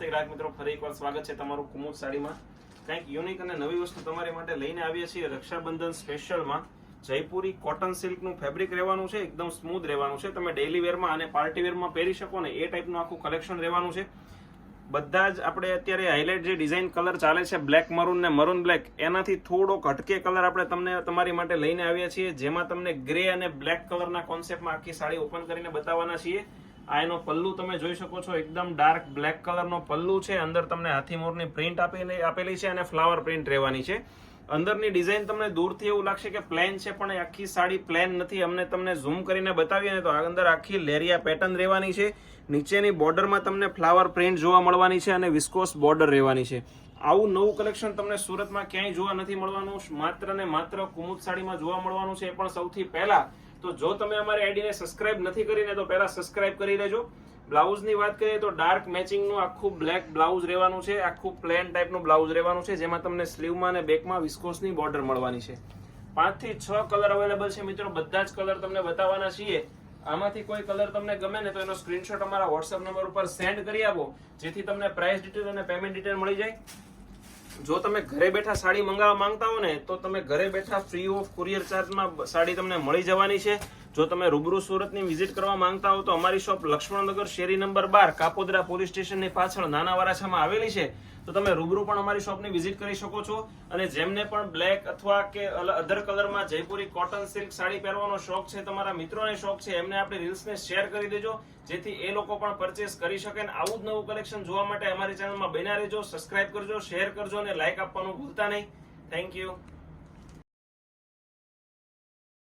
નમસ્તે ગ્રાહક મિત્રો, ફરી એકવાર સ્વાગત છે તમારું કુમુદ સાડીમાં. કંઈક યુનિક અને નવી વસ્તુ તમારી માટે લઈને આવીએ છીએ. રક્ષાબંધન સ્પેશિયલમાં જયપુરી કોટન સિલ્કનું ફેબ્રિક રહેવાનું છે, એકદમ સ્મૂથ રહેવાનું છે. તમે ડેઇલી વેરમાં અને પાર્ટી વેરમાં પહેરી શકો ને એ ટાઈપનું આખું કલેક્શન રહેવાનું છે. બધા જ આપણે અત્યારે હાઇલાઇટ જે ડિઝાઇન કલર ચાલે છે બ્લેક મરૂન ને મરૂન બ્લેક, એનાથી થોડોક હટકે કલર આપણે તમને તમારી માટે લઈને આવ્યા છીએ, જેમાં તમને ગ્રે અને બ્લેક કલરના કોન્સેપ્ટમાં આખી સાડી ઓપન કરીને બતાવવાના છીએ. આ એનો પલ્લુ તમે જોઈ શકો છો, એકદમ ડાર્ક બ્લેક કલરનો પલ્લુ છે. અંદર તમને હાથીમોરની પ્રિન્ટ આપેલી છે અને ફ્લાવર પ્રિન્ટ રહેવાની છે. અંદરની ડિઝાઇન તમને દૂરથી એવું લાગશે કે પ્લેન છે, પણ આખી સાડી પ્લેન નથી. અમને તમને ઝૂમ કરીને બતાવીએ ને તો અંદર આખી લેરિયા પેટર્ન રહેવાની છે. નીચેની બોર્ડરમાં તમને ફ્લાવર પ્રિન્ટ જોવા મળવાની છે અને વિસ્કોસ બોર્ડર રહેવાની છે. આવું નવું કલેક્શન તમને સુરતમાં ક્યાંય જોવા નથી મળવાનું, માત્ર ને માત્ર કુમુદ સાડીમાં જોવા મળવાનું છે. એ પણ સૌથી પહેલા તો જો તમે અમારી આઈડીને સબસ્ક્રાઇબ નથી કરીને તો પહેલા સબસ્ક્રાઇબ કરી લેજો. બ્લાઉઝની વાત કરીએ તો ડાર્ક મેચિંગનું આખું બ્લેક બ્લાઉઝ રહેવાનું છે. આખું પ્લેન ટાઈપનું બ્લાઉઝ રહેવાનું છે, જેમાં તમને સ્લીવમાં અને બેકમાં વિસ્કોસની બોર્ડર મળવાની છે. 5 થી 6 કલર અવેલેબલ છે મિત્રો. બધા જ કલર તમને બતાવવાના છીએ. આમાંથી કોઈ કલર તમને ગમે ને તો એનો સ્ક્રીનશોટ અમારા વોટ્સએપ નંબર ઉપર સેન્ડ કરી આપો, જેથી તમને પ્રાઇસ ડિટેલ અને પેમેન્ટ ડિટેલ મળી જાય. જો તમે ઘરે બેઠા સાડી મંગાવવા માંગતા હો ને તો તમે ઘરે બેઠા ફ્રી ઓફ કુરિયર ચાર્જમાં સાડી તમને મળી જવાની છે. જો તમે રૂબરૂ સુરતની વિઝિટ કરવા માંગતા હો તો અમારી શોપ લક્ષ્મણનગર શેરી નંબર 12 કાપોદ્રા પોલીસ સ્ટેશનની પાછળ નાના વરાછામાં આવેલી છે. તો તમે રૂબરૂ પણ અમારી શોપની વિઝિટ કરી શકો છો. અને જેમને પણ બ્લેક અથવા કે અધર કલરમાં જયપુરી કોટન સિલ્ક સાડી પહેરવાનો શોખ છે, તમારા મિત્રોને શોખ છે, એમને આપણી રીલ્સને શેર કરી દેજો, જેથી એ લોકો પણ પરચેસ કરી શકે. આવું જ નવું કલેક્શન જોવા માટે અમારી ચેનલમાં બન્યા રહેજો, સબસ્ક્રાઇબ કરજો, શેર કરજો અને લાઇક આપવાનું ભૂલતા નહીં. Thank you.